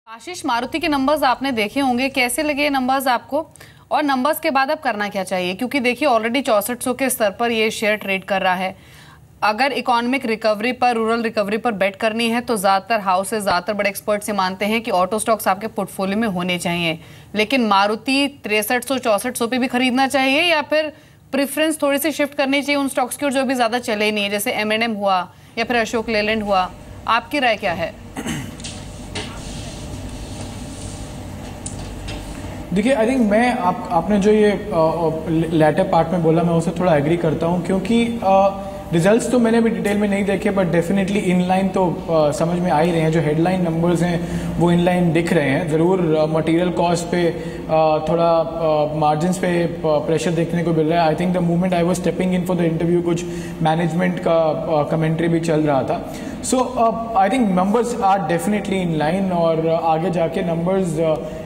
आशीष, मारुति के नंबर्स आपने देखे होंगे, कैसे लगे ये नंबर्स आपको? और नंबर्स के बाद अब करना क्या चाहिए? क्योंकि देखिए ऑलरेडी 6400 के स्तर पर ये शेयर ट्रेड कर रहा है। अगर इकोनॉमिक रिकवरी पर, रूरल रिकवरी पर बेट करनी है तो ज़्यादातर हाउसेज, ज़्यादातर बड़े एक्सपर्ट्स ये मानते हैं कि ऑटो स्टॉक्स आपके पोर्टफोलियो में होने चाहिए। लेकिन मारुति 6300-6400 पे भी खरीदना चाहिए या फिर प्रेफरेंस थोड़ी सी शिफ्ट करनी चाहिए उन स्टॉक्स की और जो भी ज़्यादा चले नहीं है, जैसे M&M हुआ या फिर अशोक लेलैंड हुआ? आपकी राय क्या है? देखिए, आई थिंक मैं आपने जो ये लैटर पार्ट में बोला, मैं उससे थोड़ा एग्री करता हूँ, क्योंकि रिजल्ट्स तो मैंने भी डिटेल में नहीं देखे, बट डेफिनेटली इनलाइन तो समझ में आ ही रहे हैं। जो हेडलाइन नंबर्स हैं वो इनलाइन दिख रहे हैं। ज़रूर मटेरियल कॉस्ट पे थोड़ा मार्जिन्स पे प्रेशर देखने को मिल रहा है। I think the moment I was stepping in for the interview, कुछ मैनेजमेंट का कमेंट्री भी चल रहा था। So I think numbers are definitely in line और आगे जाके नंबर्स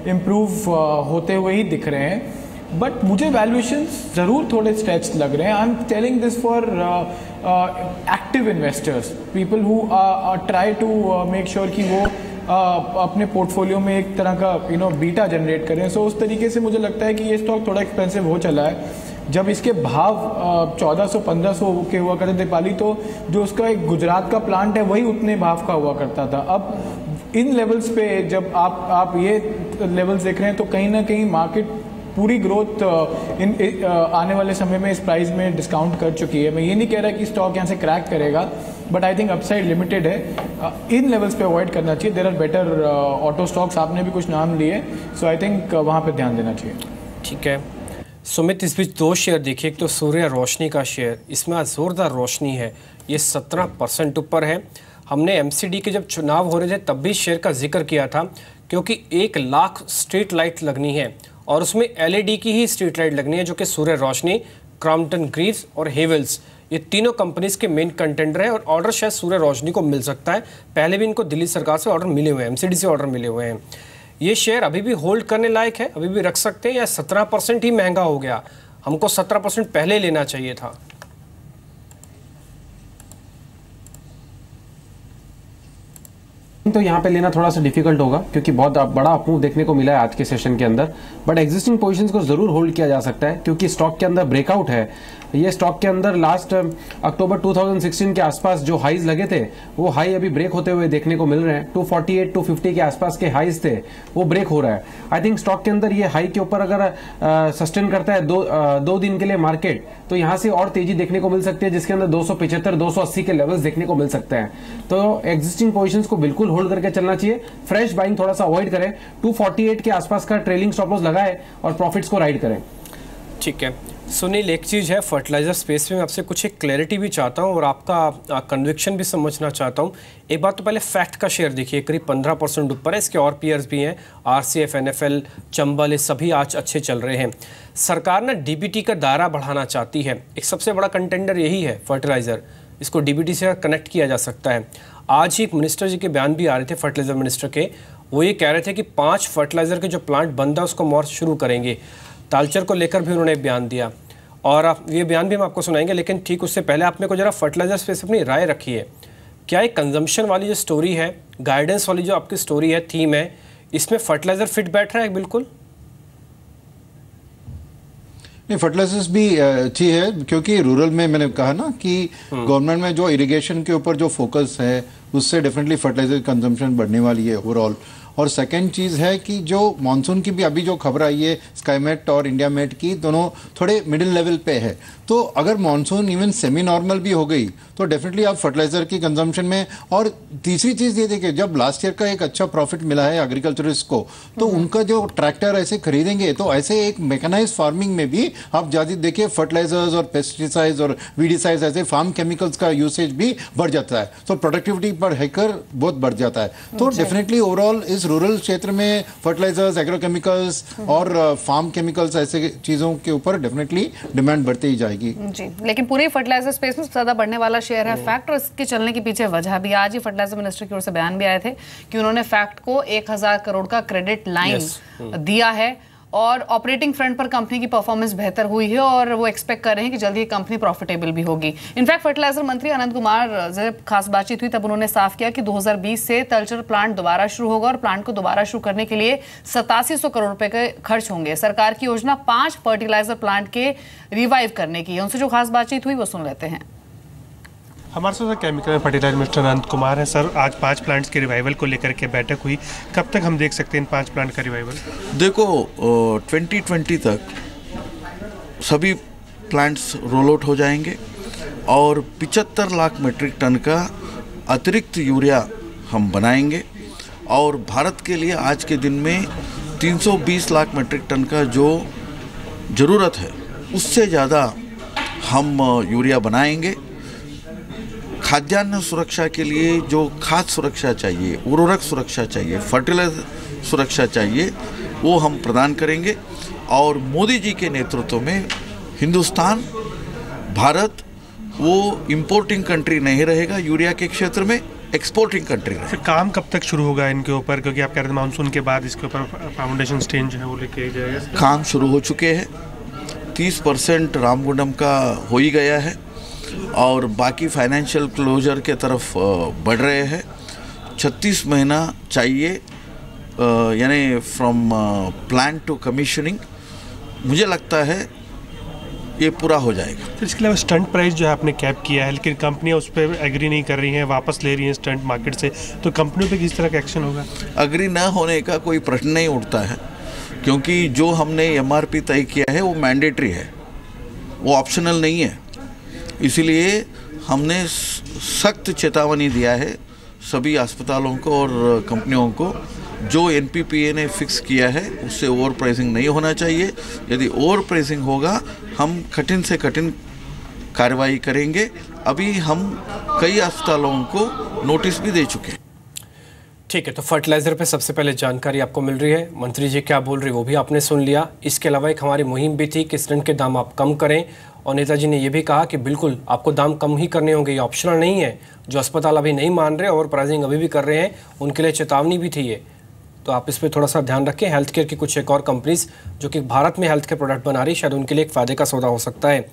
इम्प्रूव होते हुए ही दिख रहे हैं। बट मुझे वैल्यूएशंस ज़रूर थोड़े स्ट्रेच लग रहे हैं। I am telling this for active investors, people who try to make sure कि वो अपने पोर्टफोलियो में एक तरह का बीटा जनरेट करें। सो उस तरीके से मुझे लगता है कि ये स्टॉक थोड़ा एक्सपेंसिव हो चला है। जब इसके भाव 1400-1500 के हुआ करते थे दीपाली, तो जो उसका एक गुजरात का प्लांट है वही उतने भाव का हुआ करता था। अब इन लेवल्स पे जब आप ये लेवल्स देख रहे हैं तो कहीं ना कहीं मार्केट पूरी ग्रोथ आने वाले समय में इस प्राइस में डिस्काउंट कर चुकी है। मैं ये नहीं कह रहा कि स्टॉक यहाँ से क्रैक करेगा, but I think upside limited है। इन लेवल्स पे अवॉइड करना चाहिए। There are better auto stocks, आपने भी कुछ नाम लिए, सो आई थिंक वहाँ पे ध्यान देना चाहिए। ठीक है सुमित, इस बीच दो शेयर देखिए। एक तो सूर्य रोशनी का शेयर, इसमें आज जोरदार रोशनी है, ये 17% ऊपर है। हमने MCD के जब चुनाव हो रहे थे तब भी शेयर का जिक्र किया था, क्योंकि 1 लाख स्ट्रीट लाइट लगनी है और उसमें LED की ही स्ट्रीट लाइट लगनी है, जो कि सूर्य रोशनी, क्रॉम्पटन ग्रीव्स और हेवल्स, ये तीनों कंपनीज के मेन कंटेंडर हैं। और ऑर्डर शायद सूर्य रोशनी को मिल सकता है। पहले भी इनको दिल्ली सरकार से ऑर्डर मिले हुए हैं, MCD से ऑर्डर मिले हुए हैं। ये शेयर अभी भी होल्ड करने लायक है, अभी भी रख सकते हैं, या 17% ही महंगा हो गया? हमको 17% पहले लेना चाहिए था। तो यहाँ पे लेना थोड़ा सा डिफिकल्ट होगा, क्योंकि बहुत बड़ा अपमूव देखने को मिला है आज के सेशन के अंदर। बट एग्जिस्टिंग पोजीशंस को जरूर होल्ड किया जा सकता है, क्योंकि स्टॉक के अंदर ब्रेकआउट है। ये स्टॉक के अंदर लास्ट अक्टूबर 2016 के आसपास जो हाईज लगे थे, वो हाई अभी ब्रेक होते हुए देखने को मिल रहे हैं। 248-250 के आसपास के हाईज थे, वो ब्रेक हो रहा है। आई थिंक स्टॉक के अंदर ये हाई के ऊपर अगर सस्टेन करता है दो दिन के लिए मार्केट, तो यहाँ से और तेजी देखने को मिल सकती है, जिसके अंदर 275-280 के लेवल्स देखने को मिल सकते हैं। तो एग्जिस्टिंग पोजीशंस को बिल्कुल होल्ड करके चलना चाहिए। फ्रेश बाइंग थोड़ा सा अवॉइड करें। 248 के आसपास का ट्रेलिंग स्टॉप लॉस लगाए और प्रॉफिट्स को राइड करें। ठीक है सुनील, एक चीज़ है फर्टिलाइजर स्पेस में, मैं आपसे कुछ एक क्लैरिटी भी चाहता हूं और आपका कन्विक्शन भी समझना चाहता हूं। एक बात तो पहले फैक्ट का शेयर देखिए, करीब 15% ऊपर है। इसके और पीयर्स भी हैं, RCF, NFL, चंबल, ये सभी आज अच्छे चल रहे हैं। सरकार ना DBT का दायरा बढ़ाना चाहती है। एक सबसे बड़ा कंटेंडर यही है फर्टिलाइज़र, इसको DBT से कनेक्ट किया जा सकता है। आज ही एक मिनिस्टर जी के बयान भी आ रहे थे, फर्टिलाइजर मिनिस्टर के, वो ये कह रहे थे कि 5 फर्टिलाइजर के जो प्लांट बंद है उसको और शुरू करेंगे। तालचर को लेकर भी उन्होंने बयान दिया और ये बयान भी हम आपको सुनाएंगे, लेकिन ठीक उससे पहले आप मेरे को जरा फर्टिलाइजर स्पेस अपनी राय रखिए। क्या एक कंजम्पशन वाली जो स्टोरी है, गाइडेंस वाली जो आपकी स्टोरी है, थीम है, इसमें फर्टिलाइजर फिट बैठ रहा है बिल्कुल? नहीं, फर्टिलाइजर्स भी अच्छी है, क्योंकि रूरल में मैंने कहा ना कि गवर्नमेंट में जो इरिगेशन के ऊपर जो फोकस है, उससे डेफिनेटली फर्टिलाइजर कंजम्पशन बढ़ने वाली है ओवरऑल। और सेकंड चीज़ है कि जो मानसून की भी अभी जो खबर आई है, स्काईमेट और इंडिया मेट की, दोनों थोड़े मिडिल लेवल पे है। तो अगर मानसून इवन सेमी नॉर्मल भी हो गई तो डेफिनेटली आप फर्टिलाइजर की कंजम्पशन में। और तीसरी चीज़ ये देखिए, जब लास्ट ईयर का एक अच्छा प्रॉफिट मिला है एग्रीकल्चरिस्ट को, तो उनका जो ट्रैक्टर ऐसे खरीदेंगे, तो ऐसे एक मैकेनाइज फार्मिंग में भी आप ज़्यादा देखिए फर्टिलाइजर्स और पेस्टिसाइड्स और वीडिसाइड्स, ऐसे फार्म केमिकल्स का यूसेज भी बढ़ जाता है। तो प्रोडक्टिविटी पर हैकर बहुत बढ़ जाता है। तो डेफिनेटली ओवरऑल इस रूरल क्षेत्र में फर्टिलाइजर्स, एग्रोकेमिकल्स और फार्म केमिकल्स, ऐसे चीजों के ऊपर डेफिनेटली डिमांड बढ़ती ही जाएगी जी। लेकिन पूरी फर्टिलाइजर स्पेस में सबसे ज्यादा बढ़ने वाला शेयर है फैक्ट, और इसके चलने के पीछे वजह भी, आज ही फर्टिलाइजर मिनिस्टर की ओर से बयान भी आए थे कि उन्होंने फैक्ट को 1000 करोड़ का क्रेडिट लाइन दिया है। और ऑपरेटिंग फ्रंट पर कंपनी की परफॉर्मेंस बेहतर हुई है और वो एक्सपेक्ट कर रहे हैं कि जल्दी कंपनी प्रॉफिटेबल भी होगी। इनफैक्ट फर्टिलाइजर मंत्री अनंत कुमार जब खास बातचीत हुई तब उन्होंने साफ किया कि 2020 से तलचर प्लांट दोबारा शुरू होगा और प्लांट को दोबारा शुरू करने के लिए 8700 करोड़ रुपए के खर्च होंगे। सरकार की योजना 5 फर्टिलाइजर प्लांट के रिवाइव करने की है। उनसे जो खास बातचीत हुई वो सुन लेते हैं। हमारे साथ केमिकल एंड फर्टिलाइजर मिनिस्टर अनंत कुमार है। सर, आज 5 प्लांट्स के रिवाइवल को लेकर के बैठक हुई, कब तक हम देख सकते हैं इन 5 प्लांट का रिवाइवल? देखो 2020 तक सभी प्लांट्स रोल आउट हो जाएंगे और 75 लाख मीट्रिक टन का अतिरिक्त यूरिया हम बनाएंगे और भारत के लिए आज के दिन में 320 लाख मीट्रिक टन का जो ज़रूरत है उससे ज़्यादा हम यूरिया बनाएंगे। खाद्यान्न सुरक्षा के लिए जो खाद्य सुरक्षा चाहिए, उर्वरक सुरक्षा चाहिए, फर्टिलाइजर सुरक्षा चाहिए, वो हम प्रदान करेंगे। और मोदी जी के नेतृत्व में हिंदुस्तान, भारत वो इंपोर्टिंग कंट्री नहीं रहेगा, यूरिया के क्षेत्र में एक्सपोर्टिंग कंट्री रहेगा। फिर काम कब तक शुरू होगा इनके ऊपर, क्योंकि आप कह रहे थे मानसून के बाद इसके ऊपर फाउंडेशन स्टेन जो है वो लेके जाएगा? काम शुरू हो चुके हैं, 30% रामगुंडम का हो ही गया है और बाकी फाइनेंशियल क्लोजर के तरफ बढ़ रहे हैं। 36 महीना चाहिए, यानी फ्रॉम प्लान टू कमीशनिंग। मुझे लगता है ये पूरा हो जाएगा। तो इसके अलावा स्टंट प्राइस जो है आपने कैप किया है, लेकिन कंपनियां उस पर एग्री नहीं कर रही हैं, वापस ले रही हैं स्टंट मार्केट से, तो कंपनियों पे किस तरह का एक्शन होगा? एग्री न होने का कोई प्रश्न नहीं उठता है, क्योंकि जो हमने MRP तय किया है वो मैंडेटरी है, वो ऑप्शनल नहीं है। इसीलिए हमने सख्त चेतावनी दिया है सभी अस्पतालों को और कंपनियों को। जो NPPA ने फिक्स किया है उससे ओवर प्राइसिंग नहीं होना चाहिए। यदि ओवर प्राइसिंग होगा हम कठिन से कठिन कार्रवाई करेंगे। अभी हम कई अस्पतालों को नोटिस भी दे चुके हैं। ठीक है, तो फर्टिलाइज़र पे सबसे पहले जानकारी आपको मिल रही है। मंत्री जी क्या बोल रहे हैं वो भी आपने सुन लिया। इसके अलावा एक हमारी मुहिम भी थी कि स्टंट के दाम आप कम करें, और नेताजी ने ये भी कहा कि बिल्कुल आपको दाम कम ही करने होंगे, ये ऑप्शनल नहीं है। जो अस्पताल अभी नहीं मान रहे, ओवर प्राइसिंग अभी भी कर रहे हैं, उनके लिए चेतावनी भी थी ये। तो आप इस पर थोड़ा सा ध्यान रखें। हेल्थ केयर की कुछ एक और कंपनीज जो कि भारत में हेल्थ केयर प्रोडक्ट बना रही, शायद उनके लिए एक फ़ायदे का सौदा हो सकता है।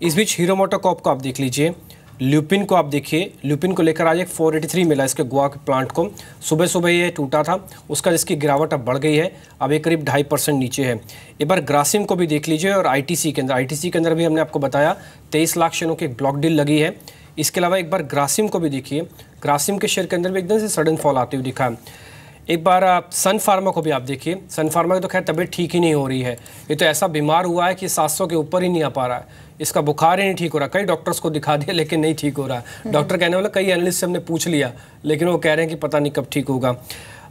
इस बीच हीरो मोटोकॉर्प को आप देख लीजिए, ल्यूपिन को आप देखिए। ल्यूपिन को लेकर आज एक 483 मिला इसके गोवा के प्लांट को। सुबह सुबह ये टूटा था, उसका जिसकी गिरावट अब बढ़ गई है, अब ये करीब 2.5% नीचे है। एक बार ग्रासिम को भी देख लीजिए और ITC के अंदर भी हमने आपको बताया 23 लाख शेयरों की एक ब्लॉक डील लगी है। इसके अलावा एक बार ग्रासिम को भी देखिए, ग्रासिम के शेयर के अंदर भी एकदम से सडन फॉल आते हुए दिखा है। एक बार सन फार्मा को भी आप देखिए। सन फार्मा की तो खैर तबीयत ठीक ही नहीं हो रही है, ये तो ऐसा बीमार हुआ है कि 700 के ऊपर ही नहीं आ पा रहा है, इसका बुखार ही नहीं ठीक हो रहा। कई डॉक्टर्स को दिखा दिया लेकिन नहीं ठीक हो रहा है। डॉक्टर कहने वाला कई एनालिस्ट से हमने पूछ लिया, लेकिन वो कह रहे हैं कि पता नहीं कब ठीक होगा।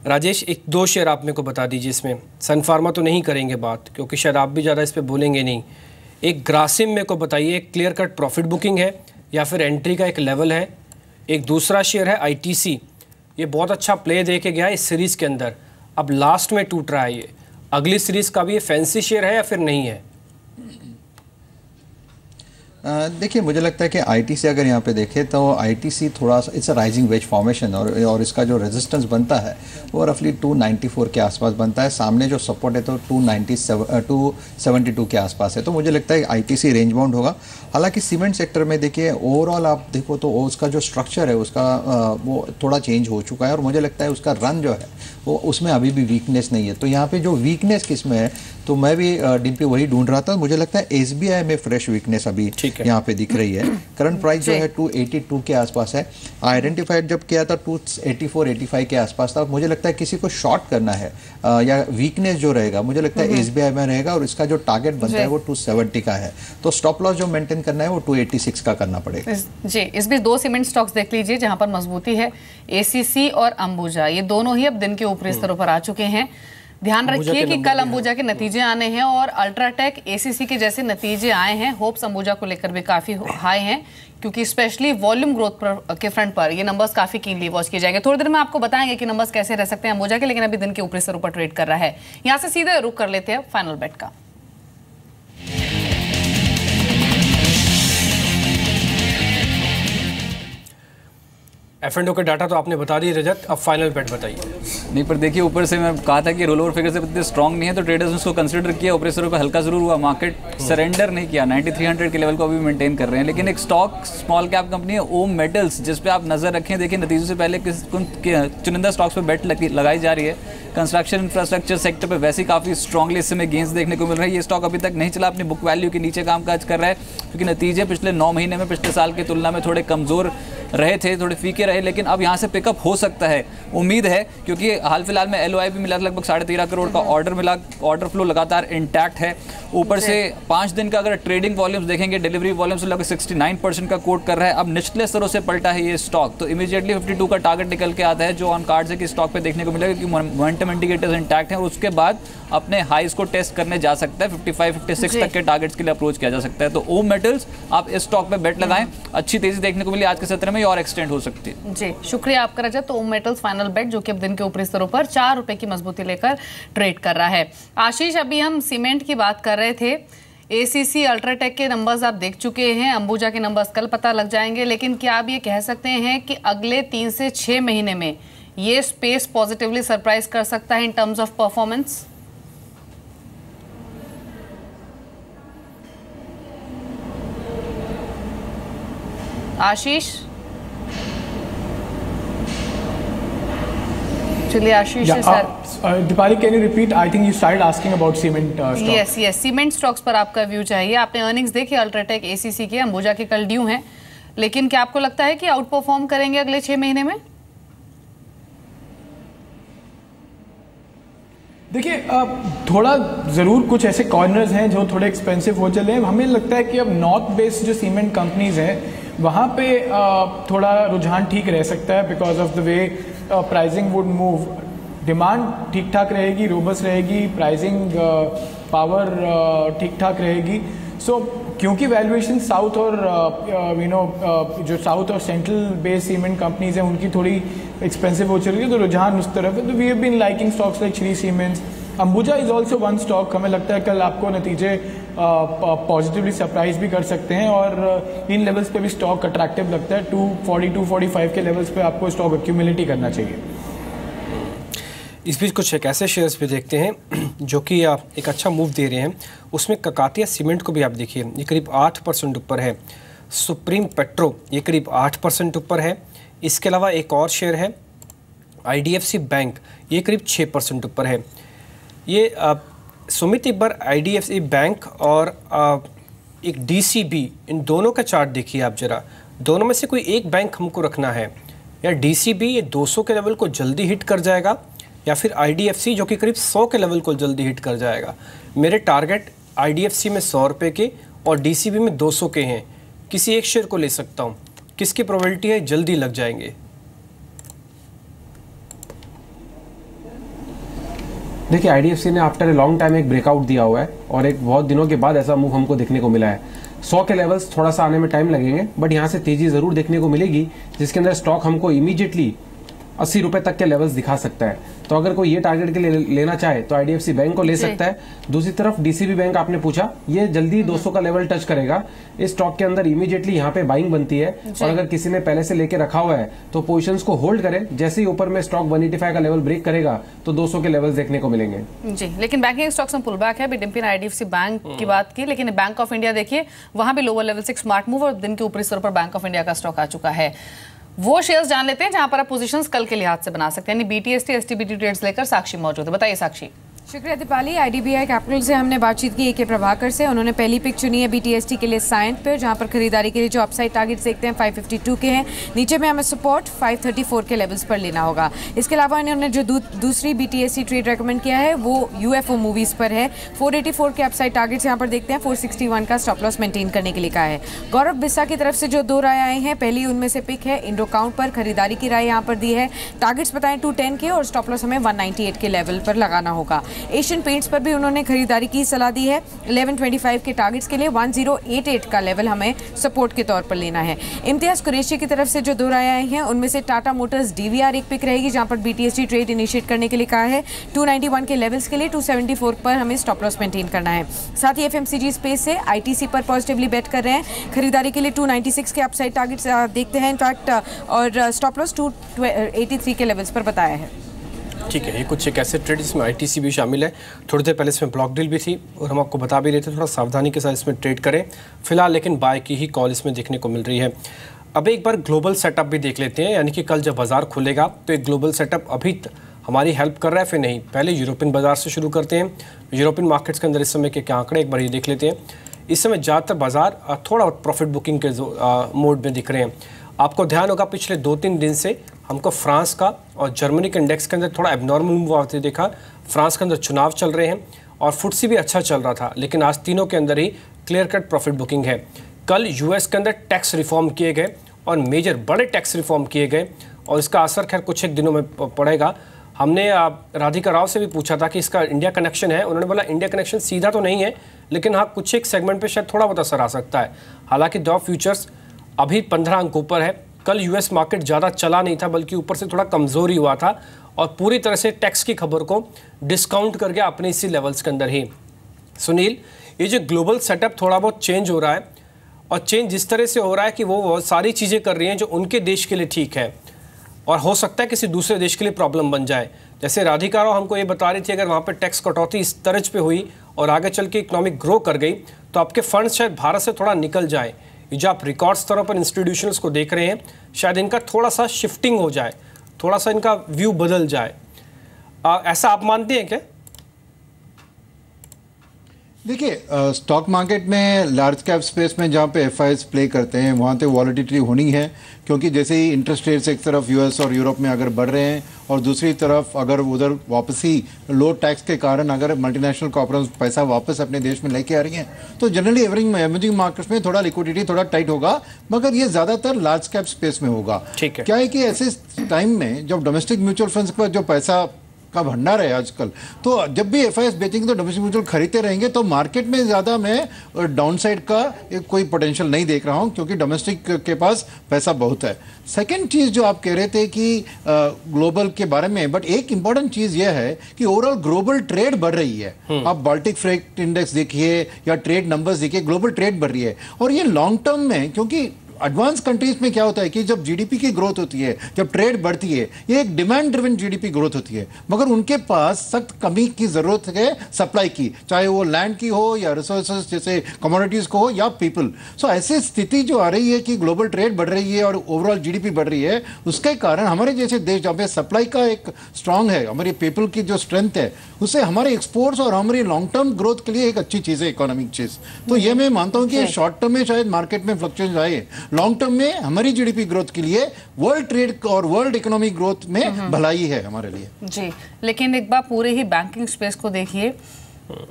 राजेश, 1-2 शेयर आप मेरे को बता दीजिए इसमें। सन फार्मा तो नहीं करेंगे बात, क्योंकि शायद आप भी ज़्यादा इस पर बोलेंगे नहीं। एक ग्रासिम मेरे को बताइए, एक क्लियर कट प्रॉफिट बुकिंग है या फिर एंट्री का एक लेवल है। एक दूसरा शेयर है ITC, ये बहुत अच्छा प्ले दे के गया है इस सीरीज़ के अंदर, अब लास्ट में टूट रहा है। ये अगली सीरीज़ का भी ये फैंसी शेयर है या फिर नहीं है? देखिए, मुझे लगता है कि ITC अगर यहाँ पे देखें तो ITC थोड़ा सा it's a rising veg formation, और इसका जो रेजिस्टेंस बनता है वो रफली 294 के आसपास बनता है। सामने जो सपोर्ट है तो 272 के आसपास है। तो मुझे लगता है ITC रेंज बाउंड होगा। हालांकि सीमेंट सेक्टर में देखिए ओवरऑल आप देखो तो उसका जो स्ट्रक्चर है उसका वो थोड़ा चेंज हो चुका है, और मुझे लगता है उसका रन जो है वो उसमें अभी भी वीकनेस नहीं है। तो यहाँ पे जो वीकनेस किस में है, तो मैं भी डीपी वही ढूंढ रहा था। मुझे लगता है SBI में फ्रेश वीकनेस अभी यहाँ पे दिख रही है। करंट प्राइस जो है 282 के आसपास है। आइडेंटिफाइड जब किया था 284-85 के आसपास था। मुझे लगता है किसी को शॉर्ट करना है या वीकनेस जो रहेगा मुझे लगता है SBI में रहेगा, और इसका जो टारगेट बनता है वो 270 का है। तो स्टॉप लॉस जो मेंटेन करना है वो 286 का करना पड़ेगा। जी, इस बीच 2 सीमेंट स्टॉक्स देख लीजिए जहां पर मजबूती है, ACC और अंबुजा। ये दोनों ही अब दिन के ऊपरी स्तरों पर आ चुके हैं। ध्यान रखिए कि कल अंबुजा के नतीजे आने हैं और अल्ट्राटेक ACC के जैसे नतीजे आए हैं। होप्स अंबुजा को लेकर भी काफी हाई हैं, क्योंकि स्पेशली वॉल्यूम ग्रोथ के फ्रंट पर ये नंबर्स काफी कीनली वॉच किए जाएंगे। थोड़ी देर में आपको बताएंगे कि नंबर्स कैसे रह सकते हैं अंबुजा के, लेकिन अभी दिन के ऊपरी स्तरों पर ट्रेड कर रहा है। यहाँ से सीधे रुक कर लेते हैं फाइनल बेट का। F&O के डाटा तो आपने बता दिए रजत, अब फाइनल बेट बताइए। नहीं, पर देखिए ऊपर से मैं कहा था कि रोल ओवर फिगर से इतने स्ट्रॉन्ग नहीं है, तो ट्रेडर्स ने उसको कंसिडर किया, ऑपरेटरों को हल्का जरूर हुआ, मार्केट सरेंडर नहीं किया, 9300 के लेवल को अभी मेंटेन कर रहे हैं। लेकिन एक स्टॉक स्मॉल कैप कंपनी है ओम मेटल्स, जिस पे आप नजर रखें, देखिए नतीजों से पहले चुनिंदा स्टॉक्स पे बेट लगाई जा रही है। कंस्ट्रक्शन इंफ्रास्ट्रक्चर सेक्टर पे वैसे ही काफ़ी स्ट्रांगली इस समय गेंस देखने को मिल रहा है। ये स्टॉक अभी तक नहीं चला, अपनी बुक वैल्यू के नीचे कामकाज कर रहा है, क्योंकि नतीजे पिछले 9 महीने में पिछले साल की तुलना में थोड़े कमज़ोर रहे थे, थोड़े फीके रहे, लेकिन अब यहाँ से पिकअप हो सकता है, उम्मीद है, क्योंकि हाल फिलहाल में LOI भी मिला, लगभग 13.5 करोड़ का ऑर्डर मिला, ऑर्डर फ्लो लगातार इंटैक्ट है। ऊपर से 5 दिन का अगर ट्रेडिंग वॉल्यूम्स देखेंगे, डिलीवरी वॉल्यूम्स लगभग 69% का कोट कर रहा है। अब निचले स्तरों से पलटा है ये स्टॉक, तो इमीडिएटली 52 का टारगेट निकल के आता है, जो ऑन कार्ड्स है कि स्टॉक पे देखने को मिलेगा, क्योंकि मोमेंटम इंडिकेटर्स इंटैक्ट हैं, और उसके बाद अपने हाईज को टेस्ट करने जा सकता है, 55-56 तक के टारगेट्स के लिए अप्रोच किया जा सकता है। तो ओम मेटल्स आप इस स्टॉक पे बेट लगाएं, अच्छी तेजी देखने को मिली आज के सत्र में, और एक्सटेंड हो सकती है। जी शुक्रिया आपका रजत। तो ओम मेटल्स फाइनल बेट जो कि अब दिन के ऊपरी स्तरों पर 4 रुपए की मजबूती लेकर ट्रेड कर रहा है। आशीष, अभी हम सीमेंट की बात कर रहे थे, ACC अल्ट्राटेक के नंबर्स आप देख चुके हैं, अंबुजा के नंबर्स कल पता लग जाएंगे, लेकिन क्या आप ये कह सकते हैं कि अगले 3 से 6 महीने में ये स्पेस पॉजिटिवली सरप्राइज कर सकता है इन टर्म्स ऑफ परफॉर्मेंस? आशीष, चलिए आशीष से sir. Deepali, can you repeat? I think you started asking about cement stocks. Yes, cement stocks पर आपका व्यू चाहिए। आपने अर्निंग्स देखे अल्ट्राटेक, ACC के, अंबुजा के कल ड्यू हैं, लेकिन क्या आपको लगता है कि आउट परफॉर्म करेंगे अगले 6 महीने में? देखिए, थोड़ा ज़रूर कुछ ऐसे कॉर्नर्स हैं जो थोड़े एक्सपेंसिव हो चले हैं। हमें लगता है कि अब नॉर्थ बेस्ड जो सीमेंट कंपनीज हैं वहाँ पे थोड़ा रुझान ठीक रह सकता है, because of the way pricing would move. Demand ठीक ठाक रहेगी, रोबस्ट रहेगी, प्राइसिंग पावर ठीक ठाक रहेगी। सो क्योंकि वैल्यूएशन साउथ और जो साउथ और सेंट्रल बेस्ड सीमेंट कंपनीज हैं उनकी थोड़ी एक्सपेंसिव हो चल रही है, तो रुझान उस तरफ है। तो we have been liking stocks like Shree cements. Ambuja is also one stock, हमें लगता है कल आपको नतीजे पॉजिटिवली सरप्राइज भी कर सकते हैं, और इन लेवल्स पे भी स्टॉक अट्रैक्टिव लगता है। 240-245 के लेवल्स पे आपको स्टॉक एक्यूमुलेट ही करना चाहिए। इस बीच कुछ एक ऐसे शेयर्स भी देखते हैं जो कि एक अच्छा मूव दे रहे हैं। उसमें ककातिया सीमेंट को भी आप देखिए, ये करीब 8% ऊपर है। सुप्रीम पेट्रो ये करीब 8% ऊपर है। इसके अलावा एक और शेयर है IDFC बैंक, ये करीब 6% ऊपर है। ये सुमित, एक बार IDFC बैंक और एक DCB, इन दोनों का चार्ट देखिए आप जरा। दोनों में से कोई एक बैंक हमको रखना है, या DCB ये 200 के लेवल को जल्दी हिट कर जाएगा, या फिर IDFC जो कि करीब 100 के लेवल को जल्दी हिट कर जाएगा। मेरे टारगेट IDFC में 100 रुपये के और DCB में 200 के हैं। किसी एक शेयर को ले सकता हूँ, किसकी प्रोबेबिलिटी है जल्दी लग जाएंगे? देखिए, IDFC ने आफ्टर ए लॉन्ग टाइम एक ब्रेकआउट दिया हुआ है, और एक बहुत दिनों के बाद ऐसा मूव हमको देखने को मिला है। 100 के लेवल्स थोड़ा सा आने में टाइम लगेंगे, बट यहाँ से तेजी जरूर देखने को मिलेगी, जिसके अंदर स्टॉक हमको इमीडिएटली 80 रुपए तक के लेवल्स दिखा सकता है। तो अगर कोई ये टारगेट के लिए लेना चाहे तो IDFC बैंक को ले सकता है। दूसरी तरफ DCB बैंक आपने पूछा, ये जल्दी 200 का लेवल टच करेगा। इस स्टॉक के अंदर इमीडिएटली यहाँ पे बाइंग बनती है, और अगर किसी ने पहले से लेके रखा हुआ है तो पोजीशंस को होल्ड करें। जैसे ही ऊपर में स्टॉक 185 का लेवल ब्रेक करेगा तो 200 के लेवल्स देखने को मिलेंगे। जी, लेकिन बैंकिंग स्टॉक्स में पुल बैक है। डिम्पी ने IDFC बैंक की बात की, लेकिन बैंक ऑफ इंडिया देखिए, वहां भी लोअर लेवल से एक स्मार्ट मूव, और दिन के ऊपरी स्तर पर बैंक ऑफ इंडिया का स्टॉक आ चुका है। वो शेयर्स जान लेते हैं जहां पर आप पोजीशंस कल के लिहाज से बना सकते हैं। यानी BTST STBT ट्रेड्स लेकर साक्षी मौजूद है। बताइए साक्षी। शुक्रिया दीपाली। IDBI कैपिटल से हमने बातचीत की AK प्रभाकर से। उन्होंने पहली पिक चुनी है BTST के लिए साइंट पे, जहां पर खरीदारी के लिए जो अपसाइड टारगेट्स देखते हैं 552 के हैं। नीचे में हमें सपोर्ट 534 के लेवल्स पर लेना होगा। इसके अलावा इन्होंने जो दूसरी BTST ट्रेड रेकमेंड किया है वो UFO मूवीज़ पर है। 484 के अपसाइड टारगेट्स यहाँ पर देखते हैं। 461 का स्टॉप लॉस मेंटेन करने के लिए कहा है। गौरव बिस्सा की तरफ से जो 2 राय आई हैं, पहली उनमें से पिक है इंडो काउंट पर, खरीदारी की राय यहाँ पर दी है। टारगेट्स बताएं 210 के, और स्टॉप लॉस हमें 198 के लेवल पर लगाना होगा। एशियन पेंट्स पर भी उन्होंने खरीदारी की सलाह दी है। 1125 के टारगेट्स के लिए 1088 का लेवल हमें सपोर्ट के तौर पर लेना है। इम्तियाज कुरैशी की तरफ से जो 2 राय आई हैं उनमें से टाटा मोटर्स DVR एक पिक रहेगी, जहां पर BTST ट्रेड इनिशिएट करने के लिए कहा है। 291 के लेवल्स के लिए 274 पर हमें स्टॉप लॉस मेंटेन करना है। साथ ही FMCG स्पेस से ITC पर पॉजिटिवली बेट कर रहे हैं। खरीदारी के लिए 296 के अपसाइड टारगेट्स देखते हैं इनफैक्ट, और स्टॉप लॉस 283 के लेवल्स पर बताया है। ठीक है, ये कुछ एक ऐसे ट्रेड जिसमें ITC भी शामिल है। थोड़ी देर पहले इसमें ब्लॉक डील भी थी और हम आपको बता भी रहे थे थोड़ा सावधानी के साथ इसमें ट्रेड करें फिलहाल, लेकिन बाय की ही कॉल इसमें देखने को मिल रही है। अब एक बार ग्लोबल सेटअप भी देख लेते हैं, यानी कि कल जब बाजार खुलेगा तो एक ग्लोबल सेटअप अभी हमारी हेल्प कर रहा है फिर नहीं। पहले यूरोपियन बाजार से शुरू करते हैं। यूरोपियन मार्केट्स के अंदर इस समय के क्या आंकड़े एक बार ये देख लेते हैं। इस समय ज़्यादातर बाजार थोड़ा प्रॉफिट बुकिंग के मोड में दिख रहे हैं। आपको ध्यान होगा पिछले 2-3 दिन से हमको फ्रांस का और जर्मनी के इंडेक्स के अंदर थोड़ा एबनॉर्मल मूव आते देखा। फ्रांस के अंदर चुनाव चल रहे हैं और फुट्सी भी अच्छा चल रहा था, लेकिन आज तीनों के अंदर ही क्लियर कट प्रॉफिट बुकिंग है। कल US के अंदर टैक्स रिफॉर्म किए गए और मेजर बड़े टैक्स रिफॉर्म किए गए और इसका असर खैर कुछ एक दिनों में पड़ेगा। हमने राधिका राव से भी पूछा था कि इसका इंडिया कनेक्शन है, उन्होंने बोला इंडिया कनेक्शन सीधा तो नहीं है, लेकिन हाँ कुछ एक सेगमेंट पे शायद थोड़ा बहुत असर आ सकता है। हालांकि डॉ फ्यूचर्स अभी 15 अंक ऊपर है। कल US मार्केट ज़्यादा चला नहीं था, बल्कि ऊपर से थोड़ा कमज़ोरी हुआ था और पूरी तरह से टैक्स की खबर को डिस्काउंट कर गया अपने इसी लेवल्स के अंदर ही। सुनील, ये जो ग्लोबल सेटअप थोड़ा बहुत चेंज हो रहा है और चेंज जिस तरह से हो रहा है कि वो सारी चीज़ें कर रही हैं जो उनके देश के लिए ठीक है और हो सकता है किसी दूसरे देश के लिए प्रॉब्लम बन जाए। जैसे राधिका राव हमको ये बता रही थी अगर वहाँ पर टैक्स कटौती इस तरज पे हुई और आगे चल के इकोनॉमिक ग्रो कर गई तो आपके फंड्स शायद भारत से थोड़ा निकल जाए। ये जो आप रिकॉर्ड स्तरों पर इंस्टीट्यूशंस को देख रहे हैं शायद इनका थोड़ा सा शिफ्टिंग हो जाए, थोड़ा सा इनका व्यू बदल जाए। ऐसा आप मानते हैं क्या? देखिए, स्टॉक मार्केट में लार्ज कैप स्पेस में जहाँ पे FIs प्ले करते हैं वहाँ पे वॉलिटिलिटी होनी है, क्योंकि जैसे ही इंटरेस्ट रेट्स एक तरफ US और यूरोप में अगर बढ़ रहे हैं और दूसरी तरफ अगर उधर वापसी लो टैक्स के कारण अगर मल्टीनेशनल कॉर्पोरेट्स पैसा वापस अपने देश में लेके आ रही हैं तो जनरली एमर्जिंग मार्केट्स में थोड़ा लिक्विडिटी थोड़ा टाइट होगा, मगर ये ज़्यादातर लार्ज कैप स्पेस में होगा। ठीक है। क्या है कि ऐसे टाइम में जब डोमेस्टिक म्यूचुअल फंड्स पर जो पैसा का भंडार है आजकल, तो जब भी FIs बेचेंगे तो डोमेस्टिक म्यूचुअल खरीदते रहेंगे, तो मार्केट में ज़्यादा मैं डाउनसाइड का कोई पोटेंशियल नहीं देख रहा हूं, क्योंकि डोमेस्टिक के पास पैसा बहुत है। सेकंड चीज़ जो आप कह रहे थे कि ग्लोबल के बारे में, बट एक इंपॉर्टेंट चीज़ यह है कि ओवरऑल ग्लोबल ट्रेड बढ़ रही है। आप बाल्टिक फ्रेट इंडेक्स देखिए या ट्रेड नंबर्स देखिए, ग्लोबल ट्रेड बढ़ रही है और ये लॉन्ग टर्म में, क्योंकि एडवांस कंट्रीज में क्या होता है कि जब GDP की ग्रोथ होती है, जब ट्रेड बढ़ती है, ये एक डिमांड ड्रिवन GDP ग्रोथ होती है, मगर उनके पास सख्त कमी की जरूरत है सप्लाई की, चाहे वो लैंड की हो या रिसोर्सेज जैसे कमोडिटीज को हो या पीपल। सो ऐसी स्थिति जो आ रही है कि ग्लोबल ट्रेड बढ़ रही है और ओवरऑल GDP बढ़ रही है, उसके कारण हमारे जैसे देश जहाँ पे सप्लाई का एक स्ट्रांग है, हमारी पीपल की जो स्ट्रेंथ है, उससे हमारे एक्सपोर्ट्स और हमारी लॉन्ग टर्म ग्रोथ के लिए एक अच्छी चीज़ है, इकोनॉमिक चीज़। तो ये मैं मानता हूँ कि शॉर्ट टर्म में शायद मार्केट में फ्लक्चुएशन आए, लॉन्ग टर्म में हमारी GDP ग्रोथ के लिए वर्ल्ड ट्रेड और वर्ल्ड इकोनॉमिक ग्रोथ में भलाई है हमारे लिए। जी, लेकिन एक बार पूरे ही बैंकिंग स्पेस को देखिए,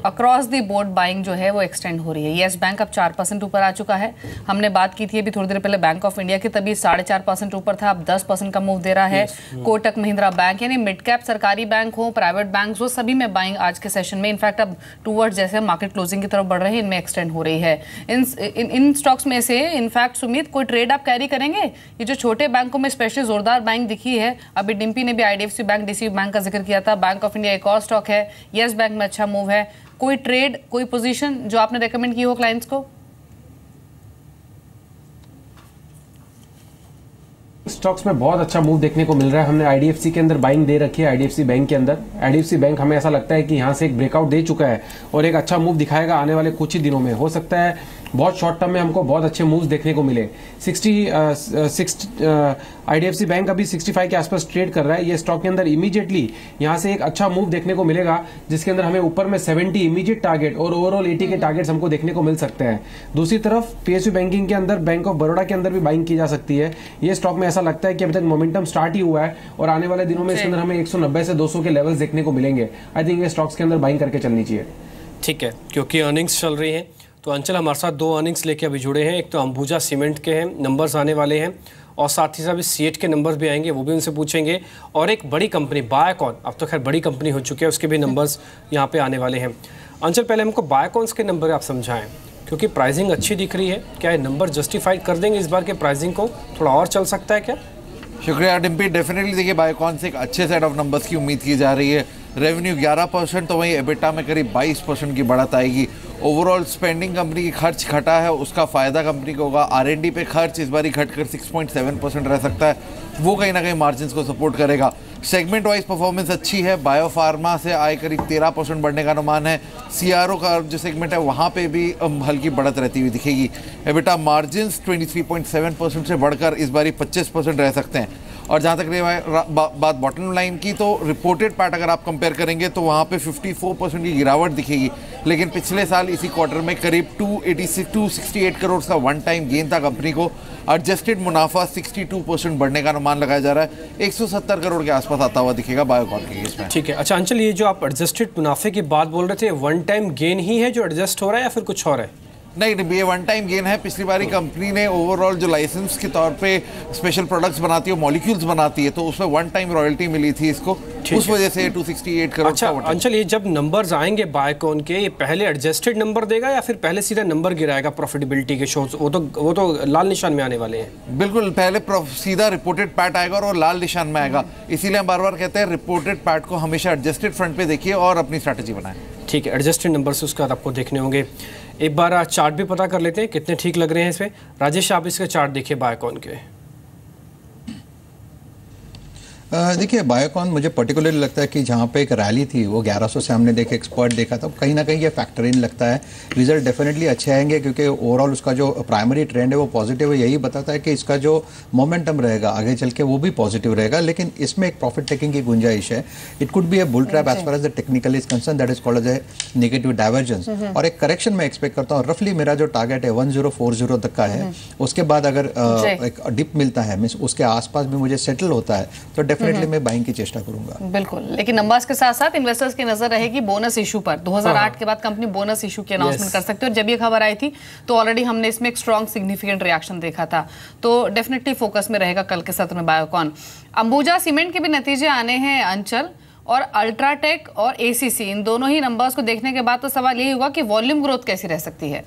अक्रॉस द बोर्ड बाइंग जो है वो एक्सटेंड हो रही है। येस बैंक अब 4% ऊपर आ चुका है। हमने बात की थी अभी थोड़ी देर पहले बैंक ऑफ इंडिया की, तभी 4.5% ऊपर था, अब 10% का मूव दे रहा है। कोटक महिंद्रा बैंक, यानी मिड कैप सरकारी बैंक हो, प्राइवेट बैंक हो, सभी में बाइंग आज के सेशन में, इनफैक्ट अब टूवर्ड्स जैसे मार्केट क्लोजिंग की तरफ बढ़ रहे हैं, इनमें एक्सटेंड हो रही है। इन स्टॉक्स में से इनफैक्ट सुमित कोई ट्रेड आप कैरी करेंगे? ये जो छोटे बैंकों में स्पेशली जोरदार बाइंग दिखी है, अभी डिम्पी ने भी IDFC बैंक, DCB बैंक का जिक्र किया था, बैंक ऑफ इंडिया एक और स्टॉक है, येस बैंक में अच्छा मूव है। कोई ट्रेड, कोई पोजीशन जो आपने रेकमेंड की हो क्लाइंट्स को? स्टॉक्स में बहुत अच्छा मूव देखने को मिल रहा है। हमने IDFC के अंदर बाइंग दे रखी है, IDFC बैंक के अंदर। IDFC बैंक हमें ऐसा लगता है कि यहाँ से एक ब्रेकआउट दे चुका है और एक अच्छा मूव दिखाएगा आने वाले कुछ ही दिनों में। हो सकता है बहुत शॉर्ट टर्म में हमको बहुत अच्छे मूव्स देखने को मिले। IDFC बैंक अभी 65 के आसपास ट्रेड कर रहा है। ये स्टॉक के अंदर इमीडिएटली यहाँ से एक अच्छा मूव देखने को मिलेगा, जिसके अंदर हमें ऊपर में 70 इमीडिएट टारगेट और ओवरऑल 80 के टारगेट्स हमको देखने को मिल सकते हैं। दूसरी तरफ PSU बैंकिंग के अंदर बैंक ऑफ बड़ौदा के अंदर भी बाइंग की जा सकती है। ये स्टॉक में ऐसा लगता है कि अभी तक मोमेंटम स्टार्ट ही हुआ है और आने वाले दिनों में इसके अंदर हमें 190 से 200 के लेवल्स देखने को मिलेंगे। आई थिंक ये स्टॉक्स के अंदर बाइंग करके चलनी चाहिए। ठीक है, क्योंकि अर्निंग्स चल रही हैं तो अंचल हमारे साथ 2 अर्निंग्स लेके अभी जुड़े हैं। एक तो अंबुजा सीमेंट के हैं, नंबर्स आने वाले हैं, और साथ ही साथ सीएट के नंबर्स भी आएंगे, वो भी उनसे पूछेंगे। और एक बड़ी कंपनी बायोकॉन, अब तो खैर बड़ी कंपनी हो चुकी है, उसके भी नंबर्स यहाँ पे आने वाले हैं। अंचल, पहले हमको बायोकॉन्स के नंबर आप समझाएं, क्योंकि प्राइसिंग अच्छी दिख रही है। क्या ये नंबर जस्टिफाइड कर देंगे इस बार के प्राइसिंग को? थोड़ा और चल सकता है क्या? शुक्रिया डिम्पी। डेफिनेटली देखिए बायोकॉन से एक अच्छे सेट ऑफ नंबर्स की उम्मीद की जा रही है। रेवेन्यू 11%, तो वहीं एबिटा में करीब 22% की बढ़त आएगी। ओवरऑल स्पेंडिंग कंपनी की खर्च घटा है, उसका फ़ायदा कंपनी को होगा। R&D पे खर्च इस बार घटकर 6.7% रह सकता है, वो कहीं ना कहीं मार्जिन को सपोर्ट करेगा। सेगमेंट वाइज परफॉर्मेंस अच्छी है। बायोफार्मा से आय करीब 13% बढ़ने का अनुमान है। CRO का जो सेगमेंट है वहाँ पे भी हल्की बढ़त रहती हुई दिखेगी। एबिटा मार्जिन 23.7% से बढ़कर इस बारी 25% रह सकते हैं। और जहाँ तक रही बात बॉटम लाइन की, तो रिपोर्टेड पैट अगर आप कंपेयर करेंगे तो वहाँ पे 54% की गिरावट दिखेगी। लेकिन पिछले साल इसी क्वार्टर में करीब 268 करोड़ का वन टाइम गेन था कंपनी को। एडजस्टेड मुनाफा 62% बढ़ने का अनुमान लगाया जा रहा है। 170 करोड़ के आसपास आता हुआ दिखेगा बायोकॉन के केस में। ठीक है। अच्छा अंचल, ये जो आप एडजस्टेड मुनाफे की बात बोल रहे थे, वन टाइम गेन ही है जो एडजस्ट हो रहा है या फिर कुछ और है? नहीं, ये वन टाइम गेन है। पिछली बारी कंपनी ने ओवरऑल जो लाइसेंस के तौर पे स्पेशल प्रोडक्ट्स बनाती है, मॉलिक्यूल्स बनाती है, तो उसमें वन टाइम रॉयल्टी मिली थी इसको, उस वजह से 268 करोड़। अच्छा अंचल, ये जब नंबर्स आएंगे बायोकॉन के, ये पहले एडजस्टेड नंबर देगा या फिर पहले सीधा नंबर गिराएगा प्रॉफिटेबिलिटी के शोज? वो तो लाल निशान में आने वाले हैं। बिल्कुल, पहले सीधा रिपोर्टेड पैट आएगा और लाल निशान में आएगा। इसीलिए हम बार बार कहते हैं रिपोर्टेड पैट को हमेशा एडजस्टेड फ्रंट पे देखिए और अपनी स्ट्रैटेजी बनाएं। ठीक है, एडजस्टेड नंबर से उसके बाद आपको देखने होंगे। एक बार चार्ट भी पता कर लेते हैं कितने ठीक लग रहे हैं इसमें। राजेश, आप इसके चार्ट देखिए बायोकॉन के। देखिए बायोकॉन मुझे पर्टिकुलरली लगता है कि जहाँ पे एक रैली थी वो 1100 से हमने देखे एक्सपर्ट देखा था, कहीं ना कहीं ये फैक्टर इन लगता है। रिजल्ट डेफिनेटली अच्छे आएंगे क्योंकि ओवरऑल उसका जो प्राइमरी ट्रेंड है वो पॉजिटिव है। यही बताता है कि इसका जो मोमेंटम रहेगा आगे चल के वो भी पॉजिटिव रहेगा, लेकिन इसमें एक प्रॉफिट टेकिंग की गुंजाइश है। It could be a bull trap as far as the technical is concerned, that is called as a negative divergence. और एक करेक्शन मैं एक्सपेक्ट करता हूँ। रफली मेरा जो टारगेट है 1040 तक का है। उसके बाद अगर एक डिप मिलता है, मींस उसके आसपास भी मुझे सेटल होता है, तो डेफिनेटली मैं बाइंग की चेष्टा करूंगा। बिल्कुल, लेकिन नंबर्स के साथ साथ इन्वेस्टर्स की नजर रहेगी बोनस इशू पर। 2008 के बाद कंपनी बोनस इशू की अनाउंसमेंट कर सकती है, और जब ये खबर आई थी तो ऑलरेडी हमने इसमें एक स्ट्रॉन्ग सिग्निफिकेंट रिएक्शन देखा था। तो डेफिनेटली फोकस में रहेगा कल के सत्र में बायोकॉन। अंबुजा सीमेंट के भी नतीजे आने हैं अंचल, और अल्ट्राटेक और ACC, इन दोनों ही नंबर्स को देखने के बाद तो सवाल यही होगा कि वॉल्यूम ग्रोथ कैसी रह सकती है।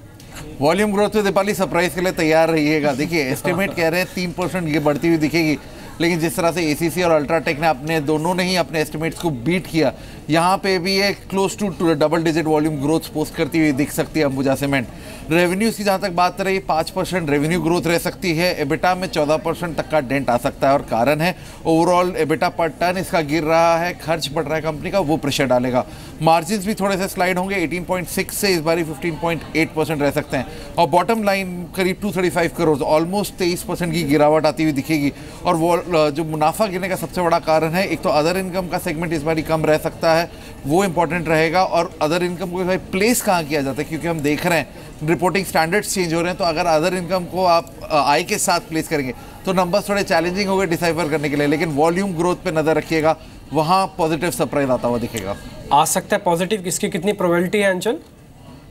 वॉल्यूम ग्रोथ में दीपाली सरप्राइज के लिए तैयार रहिएगा। देखिए एस्टिमेट कह रहे हैं 3% की बढ़ती हुई दिखेगी, लेकिन जिस तरह से ACC और अल्ट्राटेक ने दोनों ने ही अपने एस्टिमेट्स को बीट किया, यहाँ पे भी एक close to double digit volume growth post करती हुई दिख सकती है अंबुजा सीमेंट। रेवेन्यू की जहाँ तक बात रही 5% रेवेन्यू ग्रोथ रह सकती है। एबिटा में 14% तक का डेंट आ सकता है, और कारण है ओवरऑल एबिटा पर टन इसका गिर रहा है, खर्च बढ़ रहा है कंपनी का, वो प्रेशर डालेगा। मार्जिन भी थोड़े से स्लाइड होंगे, 18.6 से इस बारी 15.8% रह सकते हैं। और बॉटम लाइन करीब 235 करोड़, ऑलमोस्ट 23% की गिरावट आती हुई दिखेगी। और वो जो मुनाफा गिरने का सबसे बड़ा कारण है, एक तो अदर इनकम का सेगमेंट इस बारी कम रह सकता है, वो इंपॉर्टेंट रहेगा। और अदर इनकम को भाई प्लेस कहाँ किया जाता है, क्योंकि हम देख रहे हैं रिपोर्टिंग स्टैंडर्ड्स चेंज हो रहे हैं, तो अगर अदर इनकम को आप आई के साथ प्लेस करेंगे तो नंबर्स थोड़े चैलेंजिंग हो गए डिसाइफर करने के लिए। लेकिन वॉल्यूम ग्रोथ पे नजर रखिएगा, वहाँ पॉजिटिव सरप्राइज आता हुआ दिखेगा। आ सकता है पॉजिटिव, किसकी कितनी प्रोबेबिलिटी है अंचल?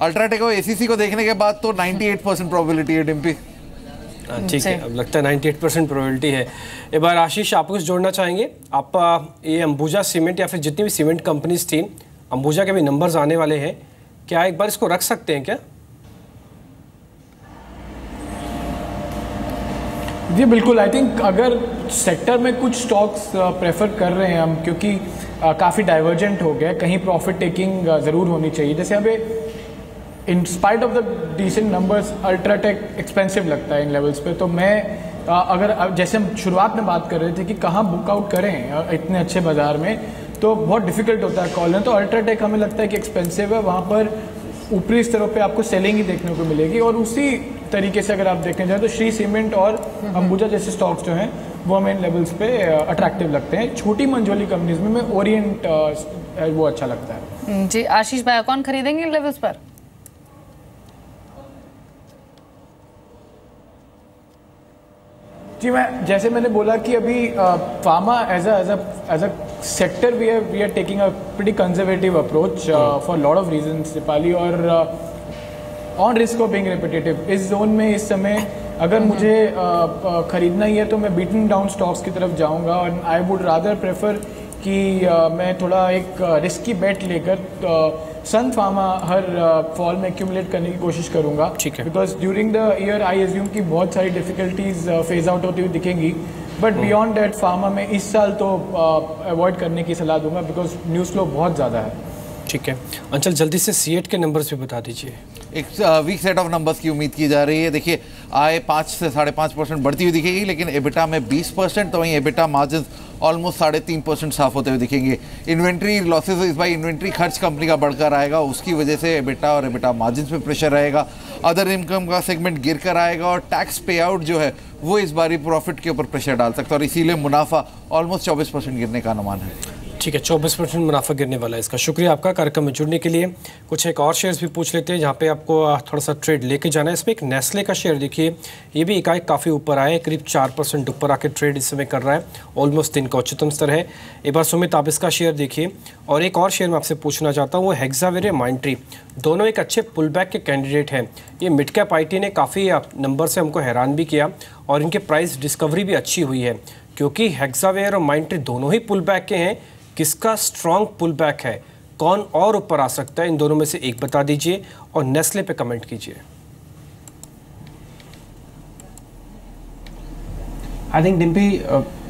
अल्ट्राटेक और ACC को देखने के बाद तो 98% प्रोबेबिलिटी है डिम्पी। ठीक है, अब लगता है 98% प्रोबेबिलिटी है। एक बार आशीष, आप कुछ जोड़ना चाहेंगे? आप ये अंबुजा सीमेंट या फिर जितनी भी सीमेंट कंपनीज थी, अंबुजा के भी नंबर्स आने वाले हैं, क्या एक बार इसको रख सकते हैं क्या? जी बिल्कुल, आई थिंक अगर सेक्टर में कुछ स्टॉक्स प्रेफर कर रहे हैं हम, क्योंकि काफ़ी डाइवर्जेंट हो गया, कहीं प्रॉफिट टेकिंग ज़रूर होनी चाहिए। जैसे अभी in spite of the decent numbers UltraTech expensive लगता है इन लेवल्स पे, तो मैं अगर जैसे हम शुरुआत में बात कर रहे थे कि कहाँ बुक आउट करें इतने अच्छे बाज़ार में, तो बहुत डिफिकल्ट होता है कॉल लेना। तो अल्ट्राटेक हमें लगता है कि एक्सपेंसिव है, वहाँ पर ऊपरी स्तरों पे आपको सेलिंग ही देखने को मिलेगी। और उसी तरीके से अगर आप देखने जाए तो श्री सीमेंट और अंबुजा जैसे स्टॉक्स जो हैं वो हमें इन लेवल्स पे अट्रैक्टिव लगते हैं। छोटी मंझोली कंपनीज में ओरिएंट वो अच्छा लगता है। जी आशीष, बायोकॉन खरीदेंगे इन लेवल्स पर? जी जैसे मैंने बोला कि अभी pharma as a sector we are taking a pretty conservative approach for lot of reasons Deepali, और on risk of being repetitive इस जोन में इस समय अगर मुझे खरीदना ही है तो मैं बीटन डाउन स्टॉक्स की तरफ जाऊंगा और आई वुड रादर प्रेफर कि मैं थोड़ा एक रिस्की बेट लेकर सन फार्मा हर फॉल में एक्यूमुलेट करने की कोशिश करूंगा, because during the year I assume कि बहुत सारी डिफिकल्टीज फेज आउट होती हुई दिखेंगी, बट बियॉन्ड दैट फार्मा में इस साल तो अवॉइड करने की सलाह दूंगा बिकॉज न्यूज़ फ्लो बहुत ज़्यादा है। ठीक है अंचल, जल्दी से C8 के नंबर्स भी बता दीजिए। एक वीक सेट ऑफ नंबर्स की उम्मीद की जा रही है। देखिए आय 5 से 5.5% बढ़ती हुई दिखेगी, लेकिन एबिटा में 20%, तो वहीं एबिटा मार्जिन ऑलमोस्ट 3.5% साफ होते हुए दिखेंगे। इन्वेंट्री लॉसेज इस बार इन्वेंट्री खर्च कंपनी का बढ़कर आएगा, उसकी वजह से एबिटा और एबिटा मार्जिन पे प्रेशर रहेगा। अदर इनकम का सेगमेंट गिर कर आएगा और टैक्स पे आउट जो है वो इस बार प्रॉफिट के ऊपर प्रेशर डाल सकता है और इसीलिए मुनाफा ऑलमोस्ट 24% गिरने का अनुमान है। ठीक है, 24% मुनाफा गिरने वाला है इसका। शुक्रिया आपका कार्यक्रम में जुड़ने के लिए। कुछ एक और शेयर्स भी पूछ लेते हैं जहाँ पे आपको थोड़ा सा ट्रेड लेके जाना है। इसमें एक नेस्ले का शेयर देखिए, ये भी इकाई काफ़ी ऊपर आया है, करीब 4% ऊपर आके ट्रेड इस समय कर रहा है, ऑलमोस्ट दिन का उच्चतम स्तर है। एक बार सुमित आप इसका शेयर देखिए। और एक और शेयर मैं आपसे पूछना चाहता हूँ, वो हेक्सावेयर माइंट्री, दोनों एक अच्छे पुल बैक के कैंडिडेट हैं। ये मिड कैप IT ने काफ़ी नंबर से हमको हैरान भी किया और इनके प्राइस डिस्कवरी भी अच्छी हुई है, क्योंकि हेक्सावेयर और माइंट्री दोनों ही पुल बैक के हैं। किसका स्ट्रॉन्ग पुल बैक है, कौन और ऊपर आ सकता है, इन दोनों में से एक बता दीजिए और नेस्ले पे कमेंट कीजिए। आई थिंक डिम्पी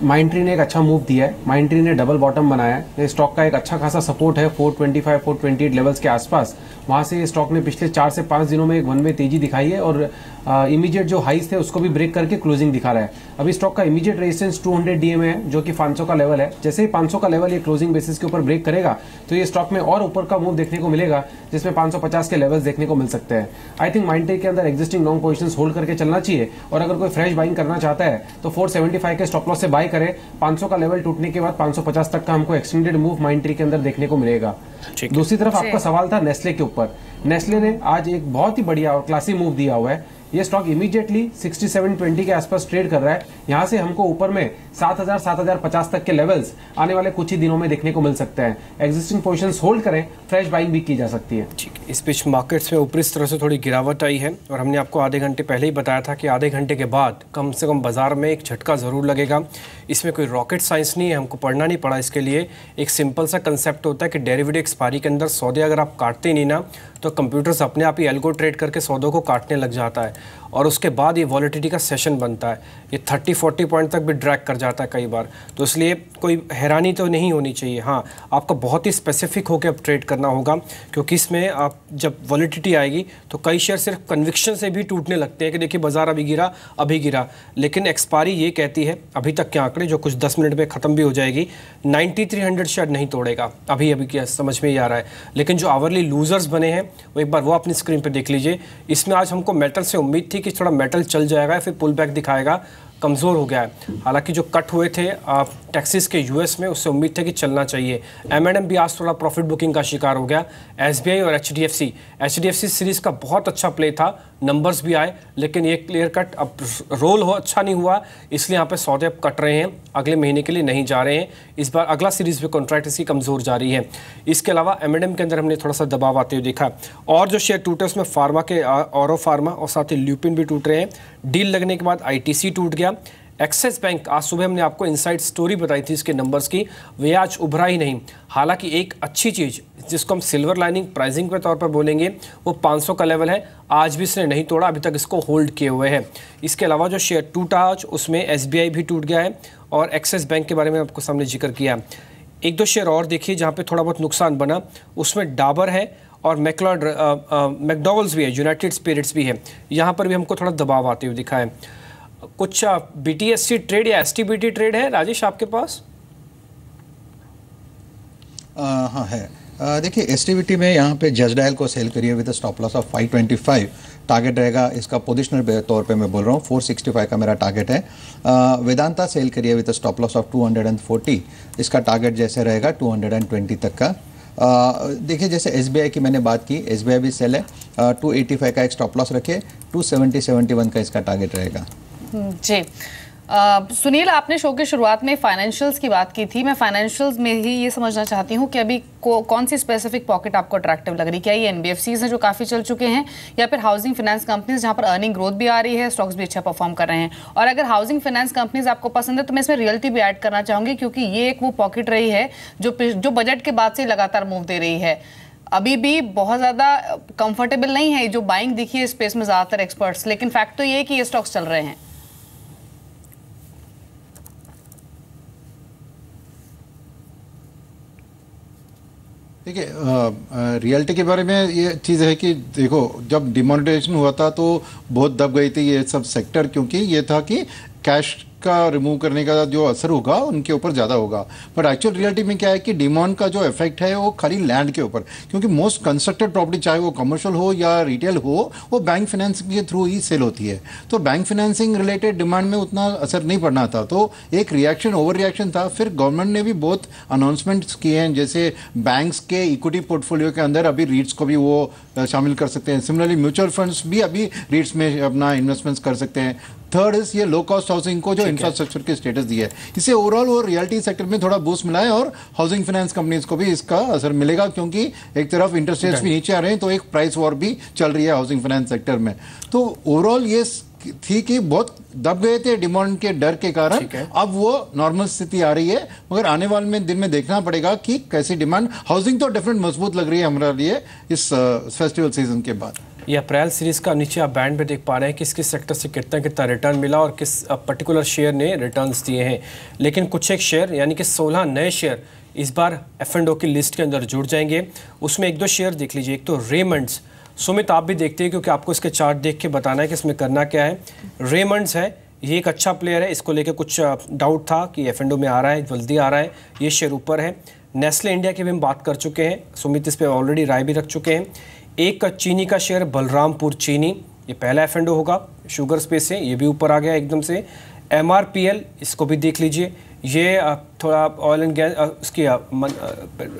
माइंट्री ने एक अच्छा मूव दिया है। माइंट्री ने डबल बॉटम बनाया है। ये स्टॉक का एक अच्छा खासा सपोर्ट है 425 428 लेवल्स के आसपास। वहाँ से ये स्टॉक ने पिछले 4 से 5 दिनों में एक वन वे तेजी दिखाई है और इमीडिएट जो हाइस थे उसको भी ब्रेक करके क्लोजिंग दिखा रहा है। अभी स्टॉक का इमीडिएट रेजिस्टेंस 200 DMA है, जो कि 500 का लेवल है। जैसे ही 500 का लेवल ये क्लोजिंग बेसिस के ऊपर ब्रेक करेगा तो ये स्टॉक में और ऊपर का मूव देखने को मिलेगा, जिसमें 550 के लेवल्स देखने को मिल सकते हैं। आई थिंक माइंट्री के अंदर एग्जिस्टिंग लॉन्ग पोजीशंस होल्ड करके चलना चाहिए और अगर कोई फ्रेश बाइंग करना चाहता है तो 475 के स्टॉप लॉस से बाय करे। 500 का लेवल टूटने के बाद 550 तक का हमको एक्सटेंडेड मूव माइंट्री के अंदर देखने को मिलेगा। दूसरी तरफ आपका सवाल था नेस्ले के ऊपर। नेस्ले ने आज एक बहुत ही बढ़िया और क्लासी मूव दिया हुआ है। ये स्टॉक इमीडिएटली 6720 के आसपास ट्रेड कर रहा है। यहाँ से हमको ऊपर में 7000 7050 तक के लेवल्स आने वाले कुछ ही दिनों में देखने को मिल सकते हैं। एग्जिस्टिंग पोजीशंस होल्ड करें, फ्रेश बाइंग भी की जा सकती है। ठीक है, इस बीच मार्केट्स में ऊपरी स्तर से थोड़ी गिरावट आई है और हमने आपको आधे घंटे पहले ही बताया था कि आधे घंटे के बाद कम से कम बाजार में एक झटका ज़रूर लगेगा। इसमें कोई रॉकेट साइंस नहीं है, हमको पढ़ना नहीं पड़ा इसके लिए। एक सिंपल सा कंसेप्ट होता है कि डेरिवेटिव एक्सपायरी के अंदर सौदे अगर आप काटते नहीं ना तो कंप्यूटर्स अपने आप ही एल्गो ट्रेड करके सौदों को काटने लग जाता है और उसके बाद ये वॉलेटिलिटी का सेशन बनता है। ये 30-40 पॉइंट तक भी ड्रैग कर जाता है कई बार, तो इसलिए कोई हैरानी तो नहीं होनी चाहिए। हाँ, आपको बहुत ही स्पेसिफिक होकर अब ट्रेड करना होगा, क्योंकि इसमें आप जब वॉलेटिलिटी आएगी तो कई शेयर सिर्फ कन्विक्शन से भी टूटने लगते हैं कि देखिए बाजार अभी गिरा, लेकिन एक्सपायरी ये कहती है, अभी तक के आंकड़े जो कुछ 10 मिनट में ख़त्म भी हो जाएगी, 9300 शायद नहीं तोड़ेगा, अभी क्या समझ में ही आ रहा है। लेकिन जो आवरली लूजर्स बने हैं वो एक बार वो अपनी स्क्रीन पे देख लीजिए। इसमें आज हमको मेटल से उम्मीद थी कि थोड़ा मेटल चल जाएगा, फिर पुल बैक दिखाएगा, कमज़ोर हो गया है। हालांकि जो कट हुए थे टैक्सेस के US में, उससे उम्मीद थी कि चलना चाहिए। M&M भी आज थोड़ा प्रॉफिट बुकिंग का शिकार हो गया। SBI और HDFC सीरीज़ का बहुत अच्छा प्ले था, नंबर्स भी आए, लेकिन ये क्लियर कट अब रोल हो अच्छा नहीं हुआ, इसलिए यहाँ पे सौदे अब कट रहे हैं, अगले महीने के लिए नहीं जा रहे हैं। इस बार अगला सीरीज़ में कॉन्ट्रैक्ट इसकी कमज़ोर जा रही है। इसके अलावा M&M के अंदर हमने थोड़ा सा दबाव आते हुए देखा और जो शेयर टूटे उसमें फार्मा के औरो फार्मा और साथ ही ल्यूपिन भी टूट रहे हैं। डील लगने के बाद ITC टूट गया। एक्सिस बैंक, आज सुबह हमने आपको इनसाइड स्टोरी बताई थी इसके नंबर्स की, वे आज उभरा ही नहीं। हालांकि एक अच्छी चीज़ जिसको हम सिल्वर लाइनिंग प्राइसिंग के तौर पर बोलेंगे, वो 500 का लेवल है, आज भी इसने नहीं तोड़ा, अभी तक इसको होल्ड किए हुए है। इसके अलावा जो शेयर टूटा आज उसमें SBI भी टूट गया है और एक्सिस बैंक के बारे में आपको सामने जिक्र किया। एक दो शेयर और देखिए जहाँ पर थोड़ा बहुत नुकसान बना, उसमें डाबर है और मैकडॉवेल्स भी है, यूनाइटेड स्पिरिट्स भी है, यहाँ पर भी हमको थोड़ा दबाव आते हुए दिखा है। कुछ BTSC ट्रेड या STBT ट्रेड है राजेश आपके पास? हाँ है। देखिए STBT में यहाँ पे जज डायल को सेल करिए with stop loss of 525, target रहेगा इसका पोजिशनल तौर पे मैं बोल रहा हूँ, 465 का मेरा टारगेट है। वेदांता सेल करिए विद स्टॉप लॉस ऑफ 240, इसका टारगेट जैसे रहेगा 220 तक का। देखिए जैसे SBI की मैंने बात की, SBI भी सेल है, 285 का एक स्टॉप लॉस रखिए, 270-71 का इसका टारगेट रहेगा। जी, सुनील, आपने शो की शुरुआत में फाइनेंशियल्स की बात की थी। मैं फाइनेंशियल्स में ही ये समझना चाहती हूँ कि अभी कौन सी स्पेसिफिक पॉकेट आपको अट्रैक्टिव लग रही है? क्या ये एनबीएफसीज हैं जो काफ़ी चल चुके हैं, या फिर हाउसिंग फाइनेंस कंपनीज जहाँ पर अर्निंग ग्रोथ भी आ रही है, स्टॉक्स भी अच्छा परफॉर्म कर रहे हैं? और अगर हाउसिंग फाइनेंस कंपनीज आपको पसंद है तो मैं इसमें रियल्टी भी ऐड करना चाहूँगी, क्योंकि ये एक वो पॉकेट रही है जो बजट के बाद से लगातार मूव दे रही है। अभी भी बहुत ज़्यादा कंफर्टेबल नहीं है जो बाइंग दिखी है स्पेस में ज़्यादातर एक्सपर्ट्स, लेकिन फैक्ट तो ये है कि ये स्टॉक्स चल रहे हैं। देखिए, रियल्टी के बारे में ये चीज़ है कि देखो, जब डिमोनेटाइजेशन हुआ था तो बहुत दब गई थी ये सब सेक्टर, क्योंकि ये था कि कैश का रिमूव करने का जो असर होगा उनके ऊपर ज़्यादा होगा। बट एक्चुअल रियलिटी में क्या है कि डिमांड का जो इफेक्ट है वो खाली लैंड के ऊपर, क्योंकि मोस्ट कंस्ट्रक्टेड प्रॉपर्टी चाहे वो कमर्शियल हो या रिटेल हो, वो बैंक फाइनेंसिंग के थ्रू ही सेल होती है। तो बैंक फाइनेंसिंग रिलेटेड डिमांड में उतना असर नहीं पड़ना था, तो एक रिएक्शन, ओवर रिएक्शन था। फिर गवर्नमेंट ने भी बहुत अनाउंसमेंट्स किए हैं, जैसे बैंक्स के इक्विटी पोर्टफोलियो के अंदर अभी रीट्स को भी वो शामिल कर सकते हैं। सिमिलरली म्यूचुअल फंड्स भी अभी रीट्स में अपना इन्वेस्टमेंट्स कर सकते हैं। थर्ड इज ये लो कॉस्ट हाउसिंग को जो इंफ्रास्ट्रक्चर के स्टेटस दिया है, इससे ओवरऑल वो रियलिटी सेक्टर में थोड़ा बूस्ट मिला है, और हाउसिंग फाइनेंस कंपनीज को भी इसका असर मिलेगा, क्योंकि एक तरफ इंटरेस्ट रेट्स भी नीचे आ रहे हैं, तो एक प्राइस वॉर भी चल रही है हाउसिंग फाइनेंस सेक्टर में। तो ओवरऑल ये थी कि बहुत दब गए थे डिमांड के डर के कारण, अब वो नॉर्मल स्थिति आ रही है। मगर आने वाले दिन में देखना पड़ेगा कि कैसी डिमांड। हाउसिंग तो डेफिनेट मजबूत लग रही है हमारे लिए इस फेस्टिवल सीजन के बाद। ये अप्रैल सीरीज का नीचे आप बैंड में देख पा रहे हैं किस किस सेक्टर से कितना रिटर्न मिला और किस पर्टिकुलर शेयर ने रिटर्न्स दिए हैं। लेकिन कुछ एक शेयर यानी कि 16 नए शेयर इस बार F&O की लिस्ट के अंदर जुड़ जाएंगे। उसमें एक दो शेयर देख लीजिए। एक तो रेमंड्स, सुमित आप भी देखते हैं क्योंकि आपको इसके चार्ट देख के बताना है कि इसमें करना क्या है। रेमंड्स है, ये एक अच्छा प्लेयर है, इसको लेकर कुछ डाउट था कि F&O में आ रहा है, जल्दी आ रहा है, ये शेयर ऊपर है। नेस्ले इंडिया की भी हम बात कर चुके हैं, सुमित इस पर ऑलरेडी राय भी रख चुके हैं। एक चीनी का शेयर बलरामपुर चीनी, ये पहला F&O होगा, शुगर स्पेस से, ये भी ऊपर आ गया एकदम से। MRPL, इसको भी देख लीजिए, ये थोड़ा ऑयल एंड गैस उसकी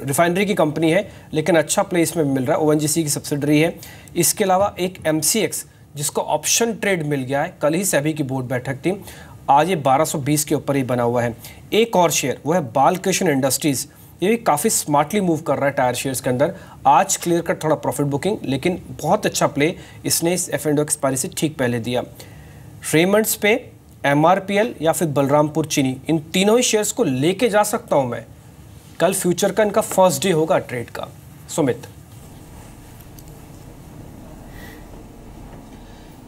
रिफाइनरी की कंपनी है, लेकिन अच्छा प्लेस में मिल रहा है, ONGC की सब्सिडरी है। इसके अलावा एक MCX जिसको ऑप्शन ट्रेड मिल गया है, कल ही सेबी की बोर्ड बैठक थी, आज ये 1220 के ऊपर ही बना हुआ है। एक और शेयर वो है बालकृष्ण इंडस्ट्रीज़, ये भी काफ़ी स्मार्टली मूव कर रहा है टायर शेयर्स के अंदर। आज क्लियर कट थोड़ा प्रॉफिट बुकिंग, लेकिन बहुत अच्छा प्ले इसने इस F&O एक्सपायरी से ठीक पहले दिया। रेमंड्स पे, MRPL या फिर बलरामपुर चीनी, इन तीनों ही शेयर्स को लेके जा सकता हूं मैं। कल फ्यूचर का इनका फर्स्ट डे होगा ट्रेड का। सुमित,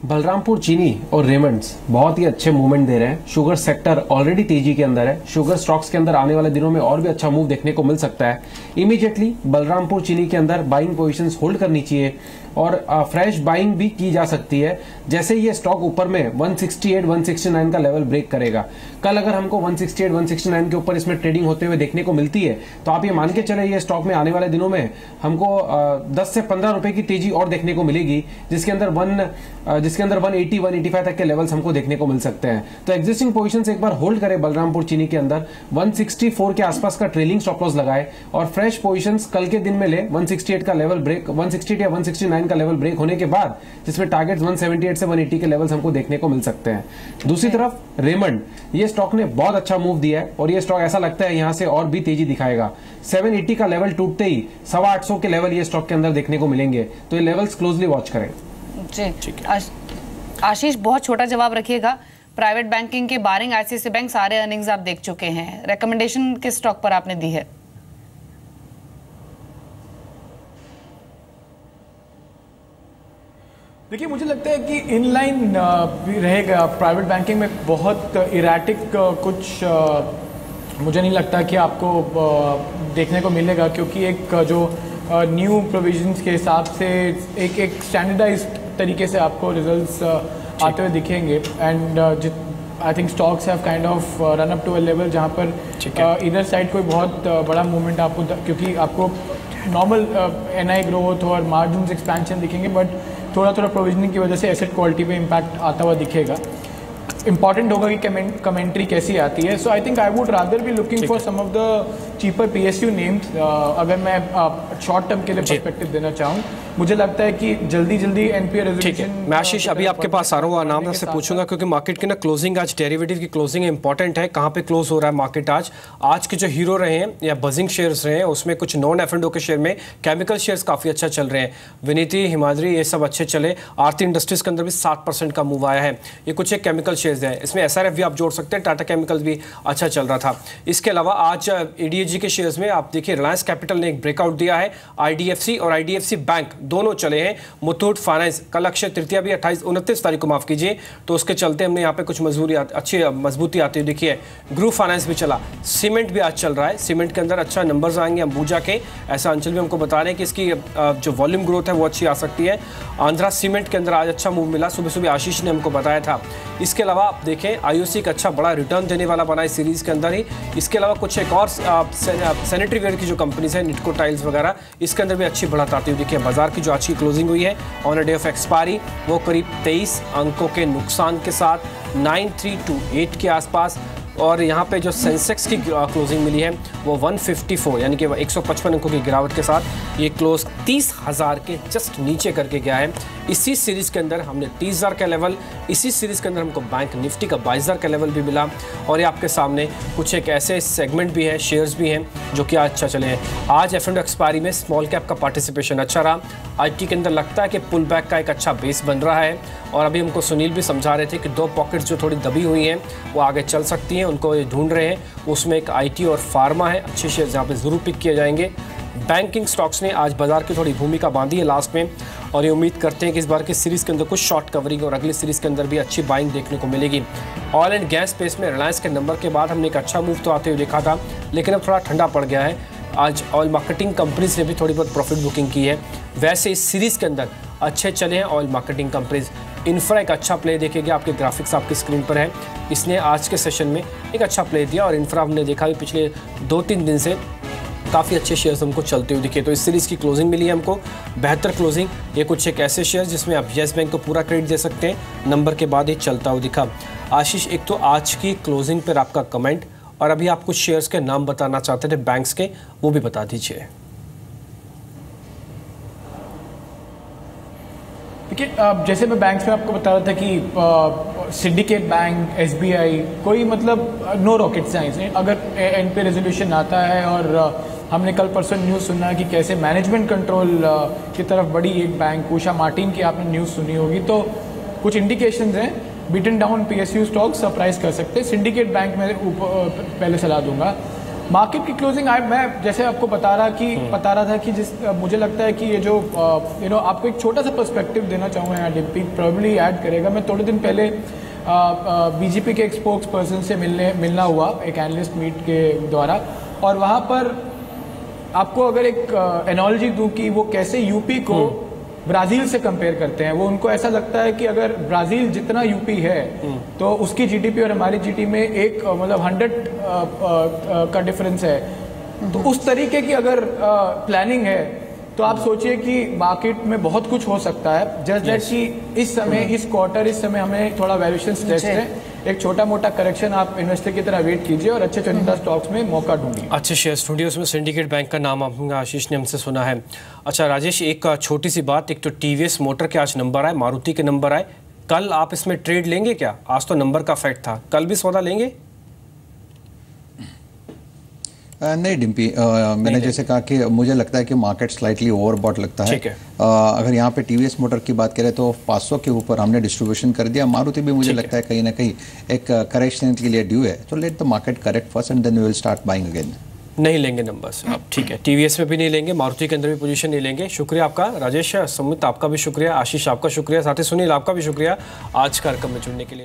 बलरामपुर चीनी और रेमंड्स बहुत ही अच्छे मूवमेंट दे रहे हैं। शुगर सेक्टर ऑलरेडी तेजी के अंदर है, शुगर स्टॉक्स के अंदर आने वाले दिनों में और भी अच्छा मूव देखने को मिल सकता है। इमीडिएटली बलरामपुर चीनी के अंदर बाइंग पोजीशंस होल्ड करनी चाहिए और फ्रेश बाइंग भी की जा सकती है जैसे ये स्टॉक ऊपर में 168 169 का लेवल ब्रेक करेगा। कल अगर हमको 168 169 के ऊपर इसमें ट्रेडिंग होते हुए देखने को मिलती है तो आप ये मान के चले ये स्टॉक में आने वाले दिनों में हमको 10 से 15 रुपए की तेजी और देखने को मिलेगी, जिसके अंदर 180 185 तक के लेवल्स हमको देखने को मिल सकते हैं। तो एग्जिस्टिंग पोजीशंस एक बार होल्ड करें बलरामपुर चीनी के अंदर, 164 के आसपास का ट्रेलिंग स्टॉप लॉस लगाए और फ्रेश पोजीशंस कल के दिन में ले 168 का लेवल ब्रेक, 168 या 169 का लेवल ब्रेक होने के बाद जिसमें टारगेट्स 178 से 180 के लेवल्स हमको देखने को मिल सकते हैं। दूसरी तरफ रेमंड, ये स्टॉक ने बहुत अच्छा मूव दिया है और ये स्टॉक ऐसा लगता है यहां से और भी तेजी दिखाएगा। 780 का लेवल टूटते ही 825 के लेवल ये स्टॉक के अंदर देखने को मिलेंगे, तो ये लेवल्स क्लोजली वॉच करें। जी आशीष, बहुत छोटा जवाब रखिएगा। प्राइवेट बैंकिंग के बारिंग ICICI बैंक सारे अर्निंग्स आप देख चुके हैं, रेकमेंडेशन किस स्टॉक पर आपने दी है? देखिए, मुझे लगता है कि इनलाइन रहेगा। प्राइवेट बैंकिंग में बहुत इराटिक कुछ मुझे नहीं लगता कि आपको देखने को मिलेगा, क्योंकि एक जो न्यू प्रोविजंस के हिसाब से एक स्टैंडर्डाइज्ड तरीके से आपको रिजल्ट्स आते हुए दिखेंगे। And I think stocks have kind of run up to a level जहाँ पर इधर साइड कोई बहुत बड़ा मूवमेंट आपको, क्योंकि आपको नॉर्मल NI ग्रोथ और मार्जिन एक्सपेंशन दिखेंगे, बट थोड़ा प्रोविजनिंग की वजह से एसेट क्वालिटी पे इम्पैक्ट आता हुआ दिखेगा। इम्पॉर्टेंट होगा कि कमेंट्री कैसी आती है. So I think I would rather be looking for some of the cheaper PSU names. अगर मैं शॉर्ट टर्म के लिए पर्सपेक्टिव देना चाहूँ, मुझे लगता है कि जल्दी NPA रेजोल्यूशन. मैं आशीष अभी आपके पास आ रहा हूँ, नाम आपसे पूछूंगा क्योंकि मार्केट की ना क्लोजिंग आज डेरिवेटिव की क्लोजिंग इंपॉर्टेंट है. कहाँ पे क्लोज हो रहा है मार्केट आज के जो हीरो रहे हैं या बजिंग शेयर्स रहे हैं उसमें कुछ नॉन F&O के शेयर में केमिकल शेयर्स काफ़ी अच्छा चल रहे हैं. विनीति, हिमाद्री ये सब अच्छे चले. आरती इंडस्ट्रीज के अंदर भी 7% का मूव आया है. ये कुछ एक केमिकल शेयर्स है, इसमें SRF भी आप जोड़ सकते हैं. टाटा केमिकल्स भी अच्छा चल रहा था. इसके अलावा आज ADAG के शेयर्स में आप देखिए रिलायंस कैपिटल ने एक ब्रेकआउट दिया है. IDFC और IDFC बैंक दोनों चले हैं. मुथूट फाइनेंस कल अक्षय तृतीया भी 29 तारीख को माफ कीजिए, तो उसके चलते हमने यहाँ पे कुछ अच्छी मजबूती आती हुई देखी है. ग्रुप फाइनेंस भी चला. सीमेंट भी आज चल रहा है. सीमेंट के अंदर अच्छा नंबर्स आएंगे अंबुजा के, ऐसा अंचल भी हमको बता रहे हैं कि इसकी जो वॉल्यूम ग्रोथ है वो अच्छी आ सकती है. आंध्रा सीमेंट के अंदर आज अच्छा मूव मिला, सुबह आशीष ने हमको बताया था. इसके अलावा आप देखें IOC का अच्छा बड़ा रिटर्न देने वाला बना इस सीरीज के अंदर ही. इसके अलावा कुछ एक और सैनिटरी वेयर की जो कंपनीज है, निटको टाइल्स वगैरह, इसके अंदर भी अच्छी बढ़त आती हुई देखिए. बाजार की जो अच्छी क्लोजिंग हुई है on a day of expiry वो करीब 23 अंकों के नुकसान के साथ 9328 के आसपास. और यहाँ पे जो सेंसेक्स की क्लोजिंग मिली है वो 154 यानी कि 155 अंकों की गिरावट के साथ ये क्लोज 30,000 के जस्ट नीचे करके गया है. इसी सीरीज़ के अंदर हमने 30,000 का लेवल, इसी सीरीज़ के अंदर हमको बैंक निफ्टी का 22,000 का लेवल भी मिला. और ये आपके सामने कुछ एक ऐसे सेगमेंट भी हैं, शेयर्स भी हैं जो कि अच्छा चले हैं. आज F&O एक्सपायरी में स्मॉल कैप का पार्टिसिपेशन अच्छा रहा. IT के अंदर लगता है कि पुल बैक का एक अच्छा बेस बन रहा है. और अभी हमको सुनील भी समझा रहे थे कि 2 पॉकेट्स जो थोड़ी दबी हुई हैं वो आगे चल सकती हैं, उनको ये ढूंढ रहे हैं. उसमें एक IT और फार्मा है, अच्छे शेयर जहाँ पे ज़रूर पिक किए जाएंगे. बैंकिंग स्टॉक्स ने आज बाजार की थोड़ी भूमिका बांधी है लास्ट में, और ये उम्मीद करते हैं कि इस बार की सीरीज़ के अंदर कुछ शॉर्ट कवरिंग और अगली सीरीज़ के अंदर भी अच्छी बाइंग देखने को मिलेगी. ऑयल एंड गैस स्पेस में रिलायंस के नंबर के बाद हमने एक अच्छा मूव तो आते हुए देखा था, लेकिन अब थोड़ा ठंडा पड़ गया है. आज ऑयल मार्केटिंग कंपनीज ने भी थोड़ी बहुत प्रॉफिट बुकिंग की है. वैसे इस सीरीज़ के अंदर अच्छे चले हैं ऑयल मार्केटिंग कंपनीज. इन्फ्रा एक अच्छा प्ले देखेंगे, आपके ग्राफिक्स आपकी स्क्रीन पर है. इसने आज के सेशन में एक अच्छा प्ले दिया और इन्फ्रा हमने देखा भी पिछले 2-3 दिन से काफ़ी अच्छे शेयर्स हमको चलते हुए दिखे. तो इस सीरीज़ की क्लोजिंग मिली है हमको, बेहतर क्लोजिंग. ये कुछ एक ऐसे शेयर जिसमें आप येस बैंक को पूरा क्रेडिट दे सकते हैं, नंबर के बाद ही चलता हुआ दिखा. आशीष, एक तो आज की क्लोजिंग पर आपका कमेंट, और अभी आप कुछ शेयर्स के नाम बताना चाहते थे बैंक्स के, वो भी बता दीजिए. देखिए, जैसे मैं बैंक्स में आपको बता रहा था कि सिंडिकेट बैंक, SBI, कोई मतलब नो रॉकेट साइंस है. अगर NPA रेजोल्यूशन आता है, और हमने कल परसों न्यूज़ सुना कि कैसे मैनेजमेंट कंट्रोल की तरफ बढ़ी एक बैंक, उषा मार्टिन की आपने न्यूज़ सुनी होगी, तो कुछ इंडिकेशंस हैं. Beaten down PSU stock surprise कर सकते हैं. सिंडिकेट बैंक में पहले सलाह दूंगा. मार्केट की क्लोजिंग मैं जैसे आपको बता रहा था कि मुझे लगता है कि ये जो आपको एक छोटा सा पर्सपेक्टिव देना चाहूँगा यहाँ. डिम्पी प्रॉब्ली ऐड करेगा. मैं थोड़े दिन पहले BJP के एक स्पोक्स पर्सन से मिलना हुआ एक एनालिस्ट मीट के द्वारा, और वहाँ पर आपको अगर एक एनालॉजी दूँ कि वो कैसे यूपी को ब्राज़ील से कंपेयर करते हैं. वो उनको ऐसा लगता है कि अगर ब्राज़ील जितना यूपी है तो उसकी GDP और हमारी GDP में एक मतलब 100 का डिफरेंस है. तो उस तरीके की अगर प्लानिंग है तो आप सोचिए कि मार्केट में बहुत कुछ हो सकता है. जस्ट दैट कि इस समय इस समय हमें थोड़ा वैल्यूएशन स्ट्रेच है. एक छोटा मोटा करेक्शन आप इन्वेस्टर की तरह वेट कीजिए और अच्छे चुनिंदा स्टॉक्स में मौका ढूंढिए. अच्छे शेयर्स ढूंढिए. उसमें सिंडिकेट बैंक का नाम आशीष ने हमसे सुना है. अच्छा राजेश, एक छोटी सी बात, एक तो TVS मोटर के आज नंबर आए, मारुति के नंबर आए. कल आप इसमें ट्रेड लेंगे क्या? आज तो नंबर का फैक्ट था, कल भी सौदा लेंगे? नहीं डिम्पी, मैंने जैसे कहा कि मुझे लगता है कि मार्केट स्लाइटली ओवरबॉट लगता है. अगर यहाँ पे TVS मोटर की बात करें तो 500 के ऊपर हमने डिस्ट्रीब्यूशन कर दिया. मारुति भी मुझे लगता है कहीं ना कहीं एक करेक्शन के लिए ड्यू है. तो let the market correct first and then we will start buying again. नहीं लेंगे नंबर्स अब, ठीक है. TVS में भी नहीं लेंगे, मारुति के अंदर भी पोजीशन नहीं लेंगे. शुक्रिया आपका राजेश. सुमित आपका भी शुक्रिया, आशीष आपका शुक्रिया, साथ ही सुनील आपका भी शुक्रिया आज कार्यक्रम में जुड़ने के लिए.